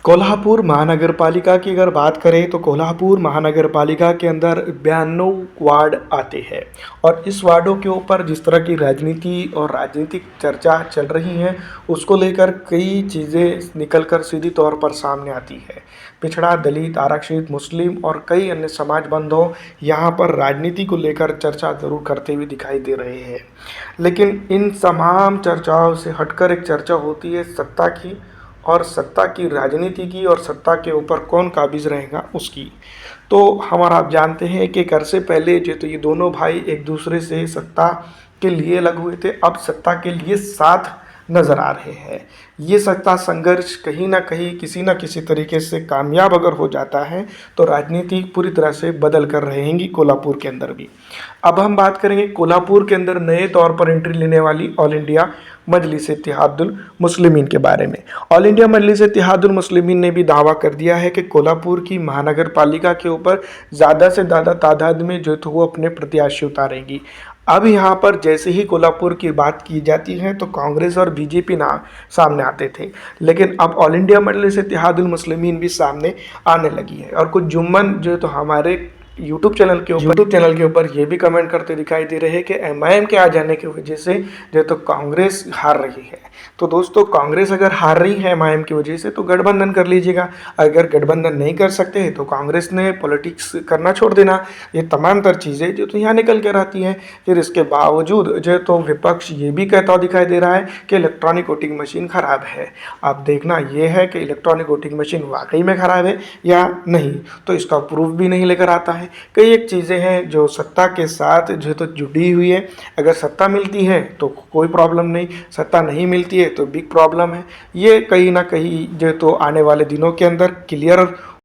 कोल्हापुर महानगर पालिका की अगर बात करें तो कोल्हापुर महानगर पालिका के अंदर 92 वार्ड आते हैं। और इस वार्डों के ऊपर जिस तरह की राजनीति और राजनीतिक चर्चा चल रही है उसको लेकर कई चीज़ें निकलकर सीधी तौर पर सामने आती है। पिछड़ा, दलित, आरक्षित, मुस्लिम और कई अन्य समाज बांधव यहाँ पर राजनीति को लेकर चर्चा ज़रूर करते हुए दिखाई दे रहे हैं। लेकिन इन तमाम चर्चाओं से हटकर एक चर्चा होती है सत्ता की, और सत्ता की राजनीति की, और सत्ता के ऊपर कौन काबिज रहेगा उसकी। तो हमारा आप जानते हैं कि कर से पहले जो तो ये दोनों भाई एक दूसरे से सत्ता के लिए लगे हुए थे, अब सत्ता के लिए साथ नज़र आ रहे हैं। ये सत्ता संघर्ष कहीं ना कहीं किसी न किसी तरीके से कामयाब अगर हो जाता है तो राजनीति पूरी तरह से बदल कर रहेंगी कोल्हापुर के अंदर भी। अब हम बात करेंगे कोल्हापुर के अंदर नए तौर पर एंट्री लेने वाली ऑल इंडिया मजलिस इत्तेहादुल मुस्लिमीन के बारे में। ऑल इंडिया मजलिस इत्तेहादुल मुस्लिमीन ने भी दावा कर दिया है कि कोल्हापुर की महानगर पालिका के ऊपर ज़्यादा से ज़्यादा तादाद में जो तो वो अपने प्रत्याशी उतारेंगी। अब यहाँ पर जैसे ही कोल्हापुर की बात की जाती है तो कांग्रेस और बीजेपी नाम सामने आते थे, लेकिन अब ऑल इंडिया मजलिस इत्तेहादुल मुस्लिमीन भी सामने आने लगी है। और कुछ जुम्मन जो तो हमारे यूट्यूब चैनल के ऊपर ये भी कमेंट करते दिखाई दे रहे हैं कि एमआईएम के आ जाने की वजह से जो तो कांग्रेस हार रही है। तो दोस्तों, कांग्रेस अगर हार रही है एमआईएम की वजह से तो गठबंधन कर लीजिएगा। अगर गठबंधन नहीं कर सकते तो कांग्रेस ने पॉलिटिक्स करना छोड़ देना। ये तमाम तर चीज़ें जो तो यहाँ निकल कर आती हैं। फिर इसके बावजूद जो तो विपक्ष ये भी कहता दिखाई दे रहा है कि इलेक्ट्रॉनिक वोटिंग मशीन ख़राब है। अब देखना ये है कि इलेक्ट्रॉनिक वोटिंग मशीन वाकई में ख़राब है या नहीं, तो इसका प्रूफ भी नहीं लेकर आता है। कई एक चीज़ें हैं जो सत्ता के साथ जो तो जुड़ी हुई है। अगर सत्ता मिलती है तो कोई प्रॉब्लम नहीं, सत्ता नहीं मिलती है तो बिग प्रॉब्लम है। ये कहीं ना कहीं जो तो आने वाले दिनों के अंदर क्लियर